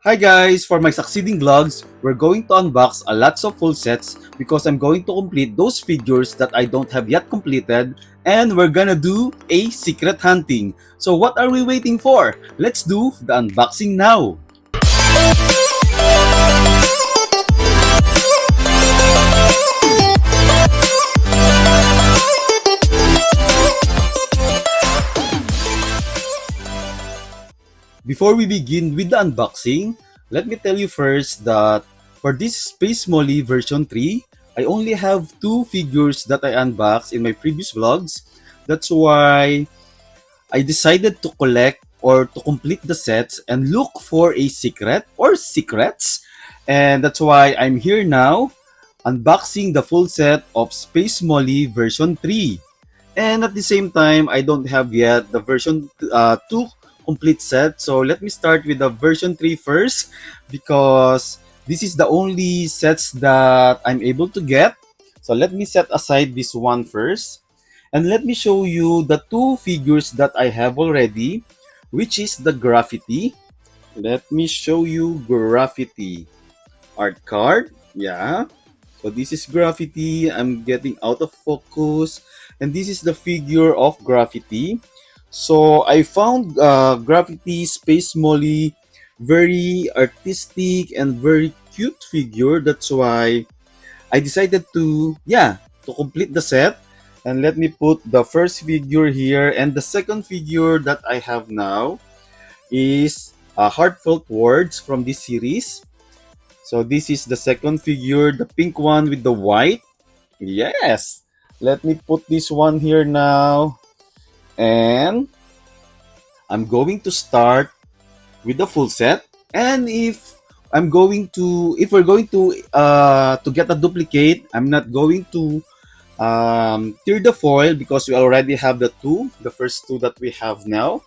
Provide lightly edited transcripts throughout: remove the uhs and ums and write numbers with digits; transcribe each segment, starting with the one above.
Hi guys! For my succeeding vlogs, we're going to unbox a lots of full sets because I'm going to complete those figures that I don't have yet completed, and we're gonna do a secret hunting. So what are we waiting for? Let's do the unboxing now! Before we begin with the unboxing, let me tell you first that for this Space Molly version 3, I only have two figures that I unboxed in my previous vlogs. That's why I decided to collect or to complete the sets and look for a secret or secrets. And that's why I'm here now unboxing the full set of Space Molly version 3. And at the same time, I don't have yet the version 2 complete set. So let me start with the version 3 first because this is the only sets that I'm able to get. So let me set aside this one first. And let me show you the two figures that I have already, which is the Graffiti. Let me show you Graffiti art card. Yeah. So this is Graffiti. I'm getting out of focus. And this is the figure of Graffiti. So I found Graffiti Space Molly very artistic and very cute figure. That's why I decided to, yeah, to complete the set. And let me put the first figure here. And the second figure that I have now is Heartfelt Words from this series. So this is the second figure, the pink one with the white. Yes. Let me put this one here now. And I'm going to start with the full set. And if we're going to get a duplicate, I'm not going to tear the foil because we already have the first two that we have now.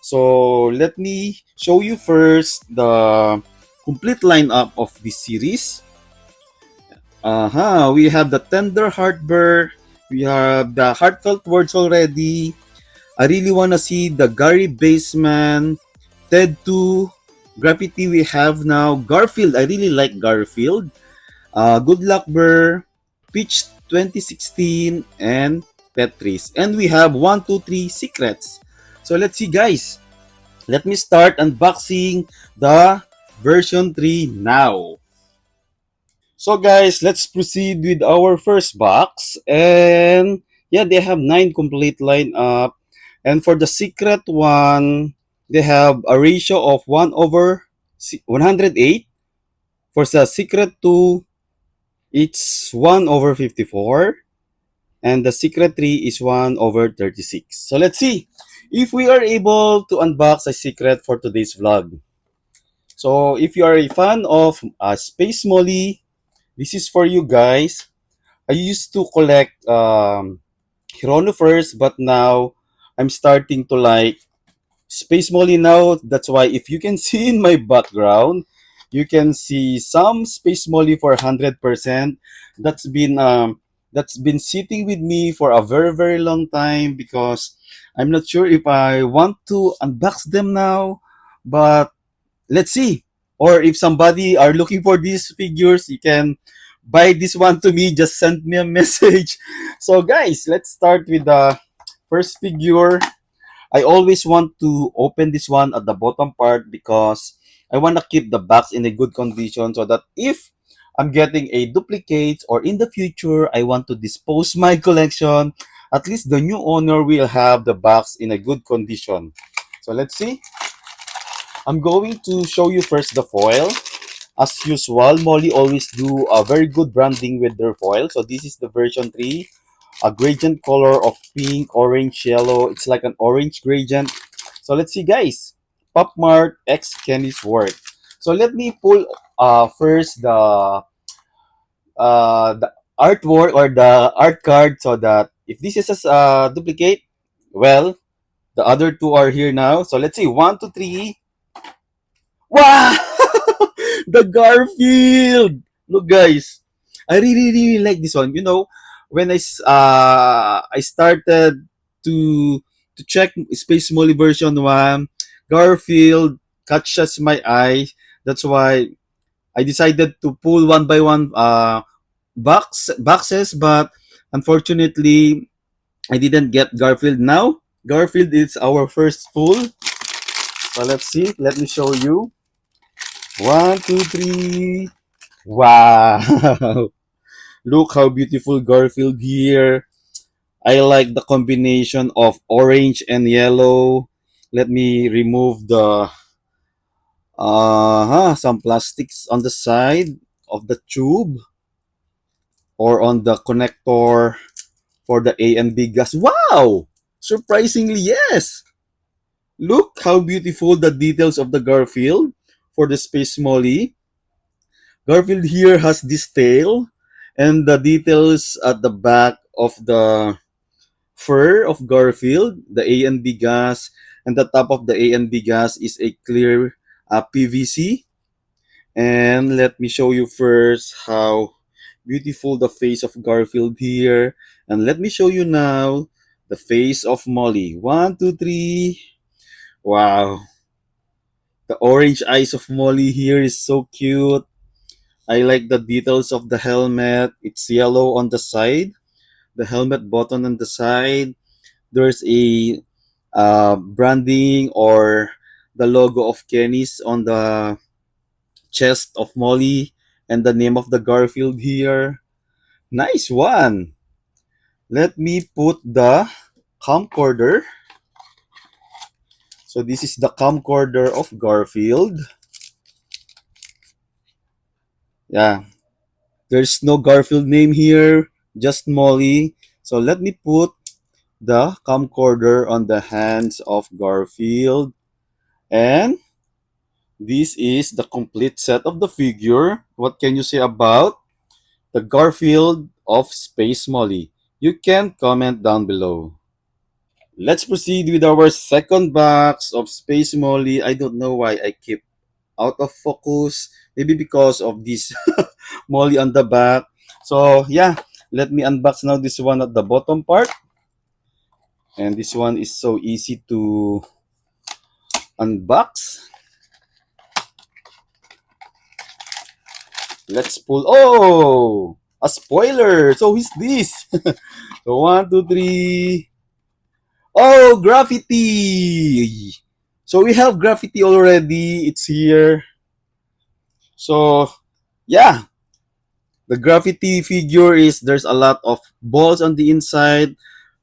So let me show you first the complete lineup of this series. We have the Tender Heartburn, we have the Heartfelt Words already. I really want to see the Gary Baseman, Ted 2, Graffiti we have now, Garfield, I really like Garfield, Good Luck Burr, Peach 2016, and Tetris. And we have 1, 2, 3 secrets. So let's see guys. Let me start unboxing the version 3 now. So guys, let's proceed with our first box. And yeah, they have 9 complete lineup. And for the secret one, they have a ratio of 1 over 108. For the secret 2, it's 1 over 54. And the secret 3 is 1 over 36. So let's see if we are able to unbox a secret for today's vlog. So if you are a fan of Space Molly, this is for you guys. I used to collect Hirono first, but now I'm starting to like Space Molly now. That's why if you can see in my background, you can see some Space Molly for 100%. That's been um, that's been sitting with me for a very long time because I'm not sure if I want to unbox them now, but let's see. Or if somebody are looking for these figures, you can buy this one to me. Just send me a message. So guys, let's start with the first figure. I always want to open this one at the bottom part because I want to keep the box in a good condition so that if I'm getting a duplicate or in the future I want to dispose my collection, at least the new owner will have the box in a good condition. So let's see. I'm going to show you first the foil. As usual, Molly always do a very good branding with their foil. So this is the version 3, a gradient color of pink, orange, yellow. It's like an orange gradient. So let's see guys. Pop Mart X Kenny's work. So let me pull first the artwork or the art card so that if this is a duplicate, well, the other two are here now. So let's see. 1, 2, 3. Wow! The Garfield! Look, guys. I really like this one. You know, when I started to check Space Molly version 1, Garfield catches my eye. That's why I decided to pull one by one boxes, but unfortunately, I didn't get Garfield now. Garfield is our first pull. So let's see. Let me show you. One, two, three. Wow. Look how beautiful Garfield here. I like the combination of orange and yellow. Let me remove the some plastics on the side of the tube or on the connector for the A and B gas. Wow! Surprisingly, yes. Look how beautiful the details of the Garfield for the Space Molly. Garfield here has this tail and the details at the back of the fur of Garfield, the A and B gas, and the top of the A and B gas is a clear PVC. And let me show you first how beautiful the face of Garfield here. And let me show you now the face of Molly. One, two, three. Wow. The orange eyes of Molly here is so cute. I like the details of the helmet. It's yellow on the side, the helmet button on the side. There's a branding or the logo of Kenny's on the chest of Molly and the name of the Garfield here. Nice one. Let me put the camcorder. So this is the camcorder of Garfield. Yeah, there's no Garfield name here, just Molly. So let me put the camcorder on the hands of Garfield. And this is the complete set of the figure. What can you say about the Garfield of Space Molly? You can comment down below. Let's proceed with our second box of Space Molly. I don't know why I keep out of focus. Maybe because of this Molly on the back. So yeah, let me unbox now this one at the bottom part. And this one is so easy to unbox. Let's pull. Oh, a spoiler. So who's this? So one, two, three. Oh, graffiti. So we have graffiti already. It's here. So yeah, the graffiti figure is there's a lot of balls on the inside.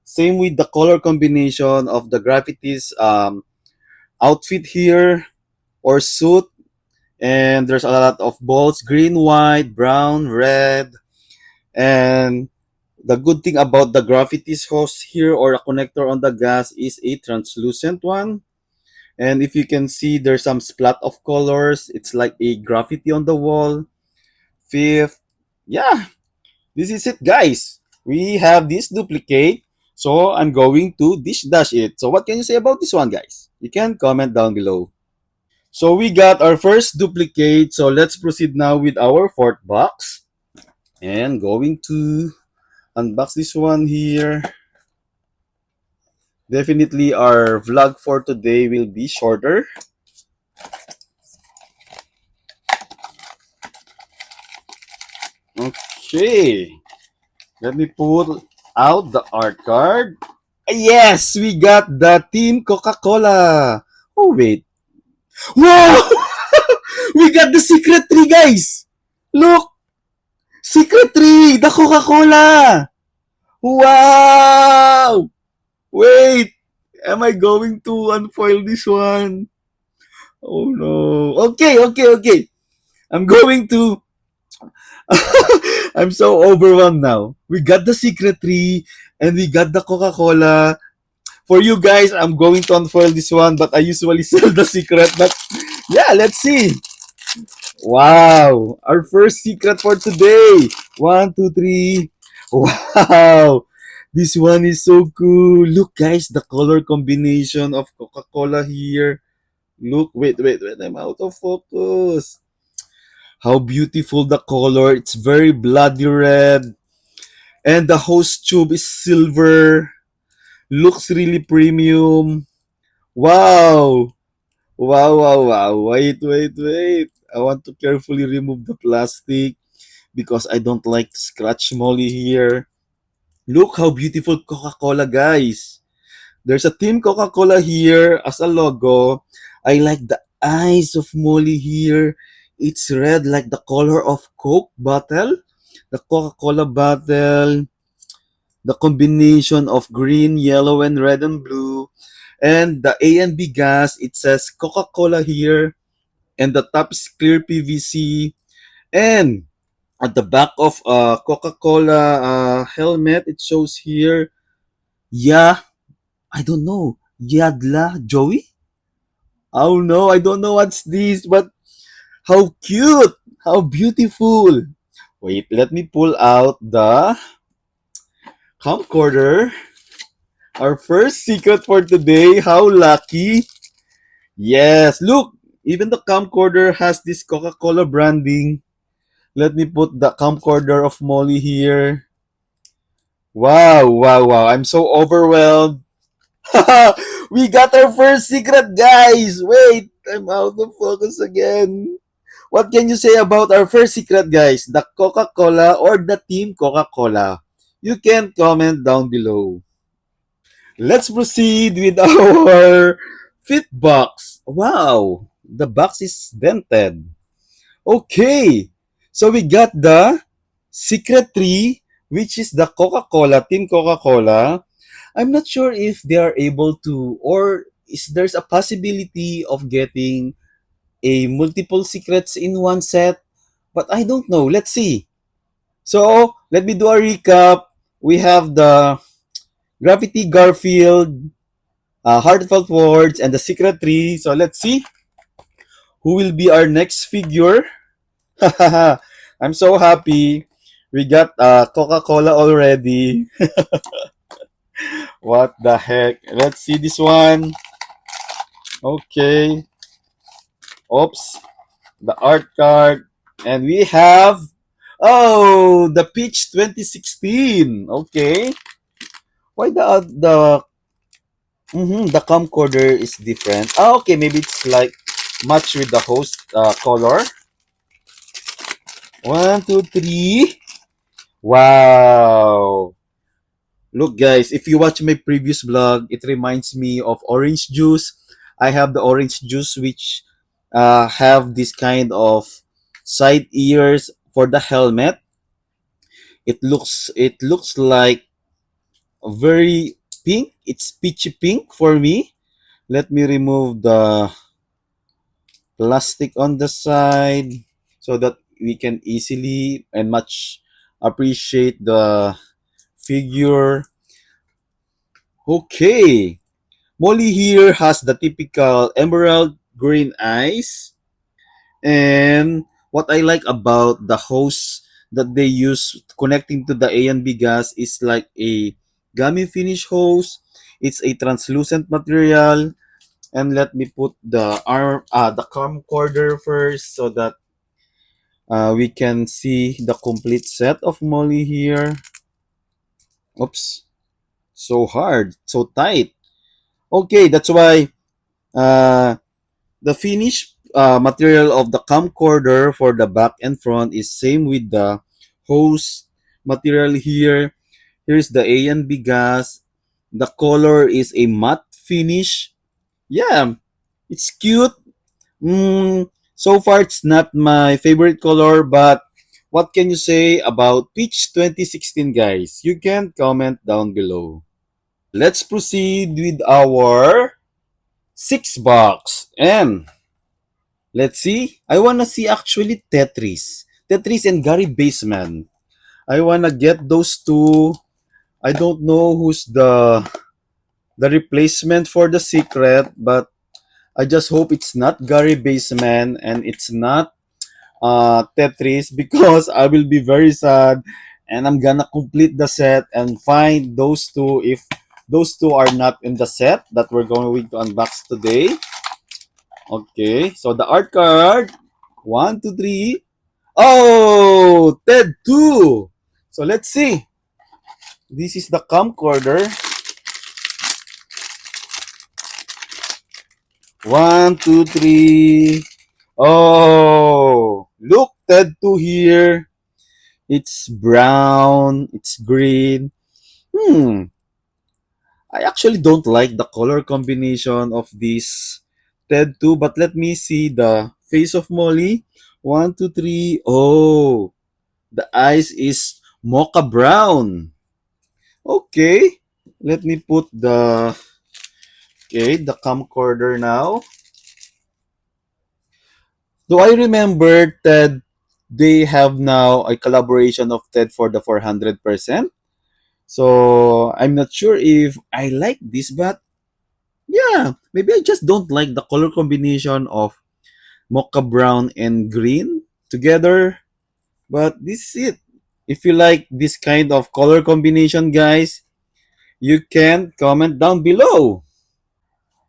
Same with the color combination of the graffiti's outfit here or suit. And there's a lot of balls: green, white, brown, red. And the good thing about the graffitis hose here or a connector on the gas is a translucent one. And if you can see, there's some splat of colors. It's like a graffiti on the wall. Fifth, yeah, this is it, guys. We have this duplicate. So I'm going to dish dash it. So what can you say about this one, guys? You can comment down below. So we got our first duplicate. So let's proceed now with our fourth box. And going to unbox this one here. Definitely our vlog for today will be shorter. Okay. Let me pull out the art card. Yes, we got the Team Coca-Cola. Oh, wait. Wow! We got the secret tree, guys! Look! Secret tree! The Coca-Cola! Wow! Wait! Am I going to unfoil this one? Oh no. Okay, okay, okay. I'm going to. I'm so overwhelmed now. We got the secret tree and we got the Coca-Cola. For you guys, I'm going to unfoil this one, but I usually sell the secret. But yeah, let's see. Wow, our first secret for today. One, two, three. Wow, this one is so cool. Look, guys, the color combination of Coca-Cola here. Look, wait, wait, wait. I'm out of focus. How beautiful the color. It's very bloody red. And the hose tube is silver. Looks really premium. Wow. Wow, wow, wow. Wait, wait, wait. I want to carefully remove the plastic because I don't like to scratch Molly here. Look how beautiful Coca-Cola, guys. There's a Team Coca-Cola here as a logo. I like the eyes of Molly here. It's red like the color of Coke bottle. The Coca-Cola bottle. The combination of green, yellow, and red and blue. And the A and B gas, it says Coca-Cola here. And the top is clear PVC. And at the back of Coca-Cola helmet, it shows here, yeah, I don't know, Yadla Joey? Oh no, I don't know what's this, but how cute, how beautiful. Wait, let me pull out the camcorder. Our first secret for today. How lucky. Yes, look, even the camcorder has this Coca-Cola branding. Let me put the camcorder of Molly here. Wow, wow, wow. I'm so overwhelmed. We got our first secret, guys. Wait, I'm out of focus again. What can you say about our first secret, guys? The Coca-Cola or the Team Coca-Cola? You can comment down below. Let's proceed with our fit box. Wow, the box is dented. Okay, so we got the secret tree, which is the Coca-Cola, Team Coca-Cola. I'm not sure if they are able to, or is there's a possibility of getting a multiple secrets in one set, but I don't know. Let's see. So let me do a recap. We have the Gravity Garfield, Heartfelt Words, and the Secret Tree. So let's see who will be our next figure. I'm so happy. We got Coca-Cola already. What the heck? Let's see this one. Okay. Oops. The art card. And we have, oh, the Peach 2016. Okay. Why the camcorder is different? Ah, okay, maybe it's like match with the host color. One, two, three. Wow. Look, guys, if you watch my previous vlog, it reminds me of orange juice. I have the orange juice which have this kind of side ears for the helmet. It looks like very pink. It's peachy pink for me. Let me remove the plastic on the side so that we can easily and much appreciate the figure. Okay. Molly here has the typical emerald green eyes. And what I like about the hose that they use connecting to the A and B gas is like a gummy finish hose. It's a translucent material. And let me put the camcorder first so that we can see the complete set of Molly here. Oops, so hard, so tight. Okay, that's why uh, the finished material of the camcorder for the back and front is same with the hose material here. Here's the A and B gas. The color is a matte finish. Yeah, it's cute. So far, it's not my favorite color, but what can you say about Peach 2016, guys? You can comment down below. Let's proceed with our six box. And let's see. I wanna see actually Tetris. Tetris and Gary Baseman. I wanna get those two. I don't know who's the replacement for the secret, but I just hope it's not Gary Baseman and it's not Tetris because I will be very sad and I'm gonna complete the set and find those two if those two are not in the set that we're going to unbox today. Okay, so the art card, one, two, three. Oh, Ted 2. So let's see. This is the camcorder. One, two, three. Oh, look, Ted 2 here. It's brown, it's green. Hmm, I actually don't like the color combination of this Ted 2, but let me see the face of Molly. One, two, three. Oh, the eyes is mocha brown. Okay, let me put the camcorder now. Do I remember Ted? They have now a collaboration of Ted for the 400%. So I'm not sure if I like this, but yeah, maybe I just don't like the color combination of mocha brown and green together. But this is it. If you like this kind of color combination, guys, you can comment down below.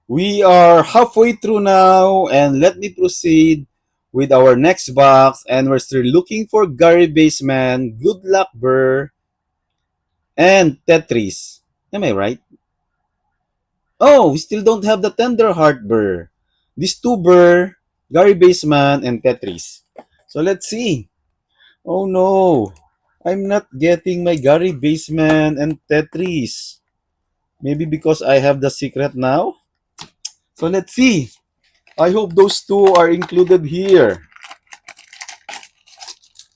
We are halfway through now, and let me proceed with our next box. And we're still looking for Gary Baseman, Good Luck Burr, and Tetris. Am I right? Oh, we still don't have the Tender Heart Burr. These two Burr, Gary Baseman, and Tetris. So let's see. Oh no, I'm not getting my Gary Baseman and Tetris. Maybe because I have the secret now? So let's see. I hope those two are included here.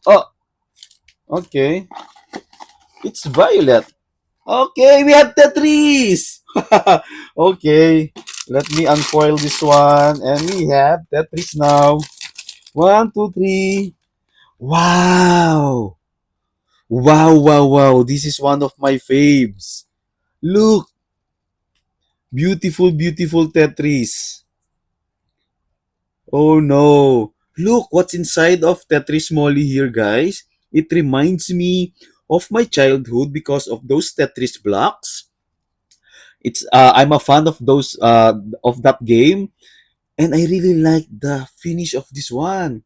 Oh, okay. It's violet. Okay, we have Tetris. Okay, let me unfoil this one. And we have Tetris now. One, two, three. Wow. Wow, wow, wow. This is one of my faves. Look, beautiful, beautiful Tetris. Oh no. Look what's inside of Tetris Molly here, guys. It reminds me of my childhood because of those Tetris blocks. It's I'm a fan of that game, and I really like the finish of this one.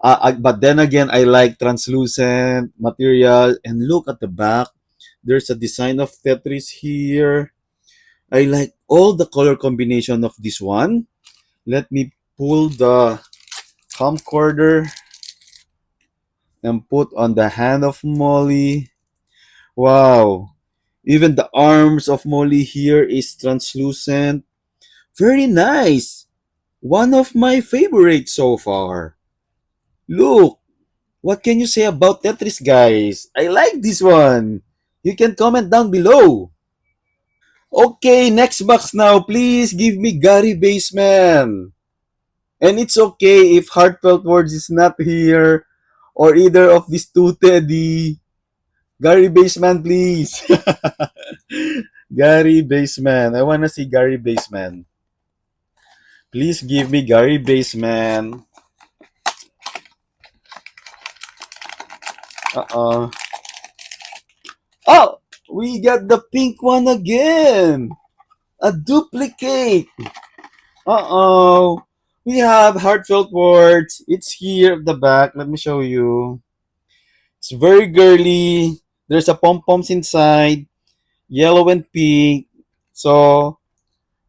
But then again, I like translucent material, and look at the back. There's a design of Tetris here. I like all the color combination of this one. Let me pull the camcorder and put on the hand of Molly. Wow. Even the arms of Molly here is translucent. Very nice. One of my favorites so far. Look, what can you say about Tetris, guys? I like this one. You can comment down below. Okay, next box now. Please give me Gary Baseman. And it's okay if Heartfelt Words is not here or either of these two Teddy. Gary Baseman, please. Gary Baseman. I want to see Gary Baseman. Please give me Gary Baseman. Uh-uh. Oh, we got the pink one again. A duplicate. Uh-oh. We have heartfelt words. It's here at the back. Let me show you. It's very girly. There's a pom-poms inside, yellow and pink. So,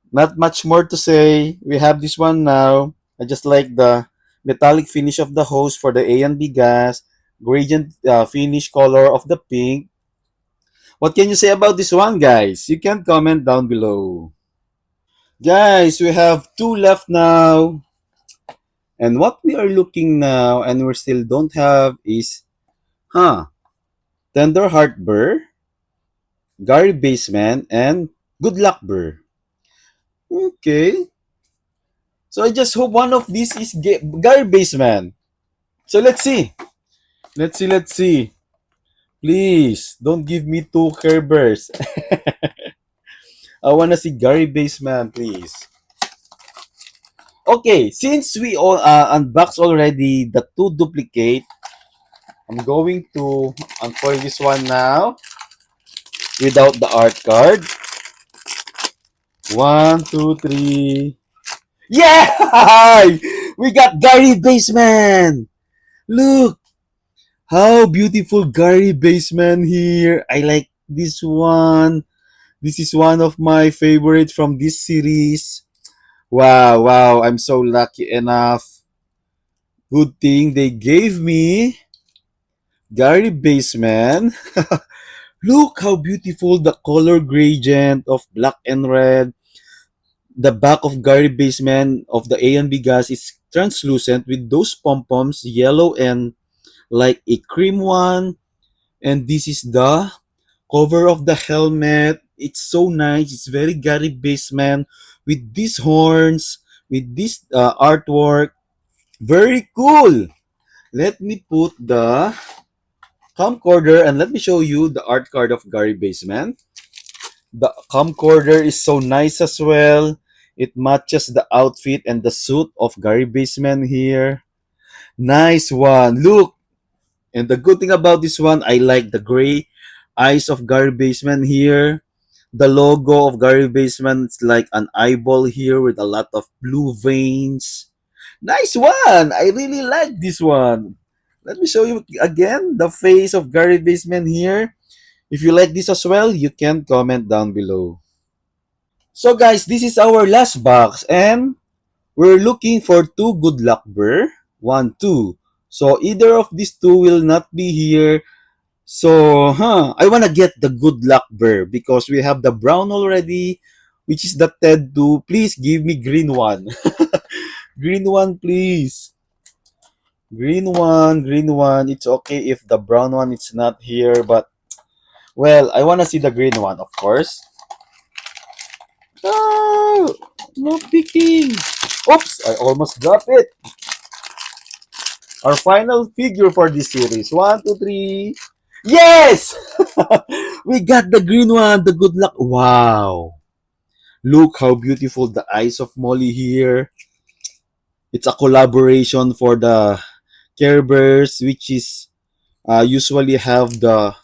not much more to say. We have this one now. I just like the metallic finish of the hose for the A and B gas, gradient finish color of the pink. What can you say about this one, guys? You can comment down below. Guys, we have two left now. And what we are looking now and we still don't have is, Tender Heart Burr, Gary Baseman, and Good Luck Burr. Okay. So I just hope one of these is Gary Baseman. So let's see. Let's see. Please, don't give me two Kerbers. I wanna see Gary Baseman, please. Okay, since we all unbox already the two duplicate, I'm going to unfoil this one now without the art card. One, two, three. Yeah! We got Gary Baseman! Look! How beautiful Gary Baseman here. I like this one. This is one of my favorites from this series. Wow, wow. I'm so lucky enough. Good thing they gave me Gary Baseman. Look how beautiful the color gradient of black and red. The back of Gary Baseman of the A and B gas is translucent with those pom-poms, yellow and like a cream one. And this is the cover of the helmet. It's so nice. It's very Gary Baseman with these horns, with this artwork. Very cool. Let me put the camcorder and let me show you the art card of Gary Baseman. The camcorder is so nice as well. It matches the outfit and the suit of Gary Baseman here. Nice one. Look. And the good thing about this one, I like the gray eyes of Gary Baseman here. The logo of Gary Baseman is like an eyeball here with a lot of blue veins. Nice one. I really like this one. Let me show you again the face of Gary Baseman here. If you like this as well, you can comment down below. So guys, this is our last box and we're looking for two good luck bear. One, two. So either of these two will not be here. So, I want to get the good luck bear because we have the brown already, which is the Ted 2. Please give me green one. Green one, please. Green one, green one. It's okay if the brown one is not here, but well, I want to see the green one, of course. No, no picking. Oops, I almost dropped it. Our final figure for this series. One, two, three. Yes! We got the green one, the good luck. Wow. Look how beautiful the eyes of Molly here. It's a collaboration for the Care Bears, which is usually have the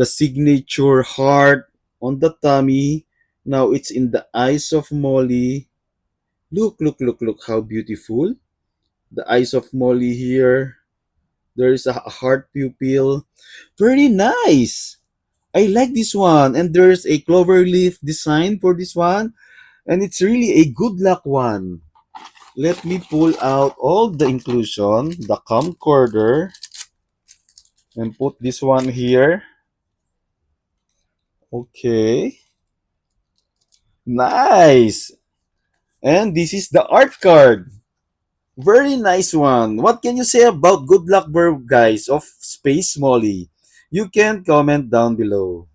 signature heart on the tummy. Now it's in the eyes of Molly. Look, look, look, look how beautiful. The eyes of Molly here. There is a heart pupil. Very nice. I like this one. And there's a clover leaf design for this one. And it's really a good luck one. Let me pull out all the inclusion, the camcorder, and put this one here. Okay. Nice. And this is the art card. Very nice one. What can you say about Good Luck Bird, guys, of Space Molly? You can comment down below.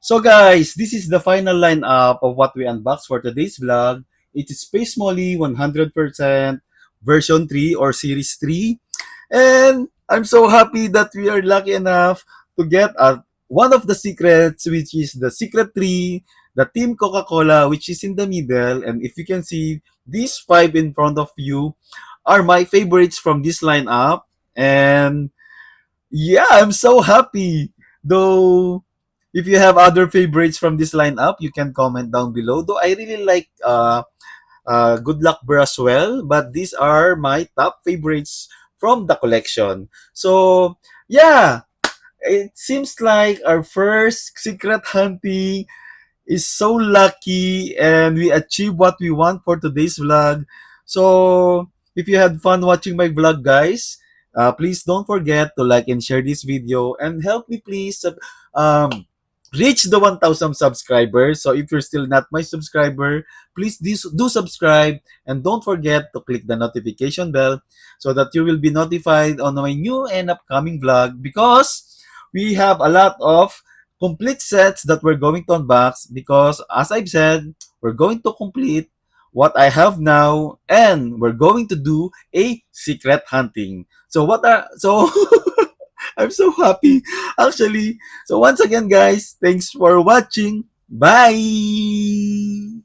So guys, this is the final lineup of what we unboxed for today's vlog. It is Space Molly 100% version 3 or series 3. And I'm so happy that we are lucky enough to get one of the secrets, which is the secret 3, the Team Coca-Cola, which is in the middle. And if you can see, these 5 in front of you are my favorites from this lineup. And yeah, I'm so happy. Though, if you have other favorites from this lineup, you can comment down below. Though I really like Good Luck Bear as well, but these are my top favorites from the collection. So, yeah, it seems like our first secret hunting is so lucky and we achieved what we want for today's vlog. So, if you had fun watching my vlog, guys, please don't forget to like and share this video and help me please um, reach the 1,000 subscribers. So, if you're still not my subscriber, please do subscribe and don't forget to click the notification bell so that you will be notified on my new and upcoming vlog because we have a lot of complete sets that we're going to unbox because as I've said, we're going to complete what I have now and we're going to do a secret hunting. So I'm so happy actually. So once again guys, thanks for watching. Bye.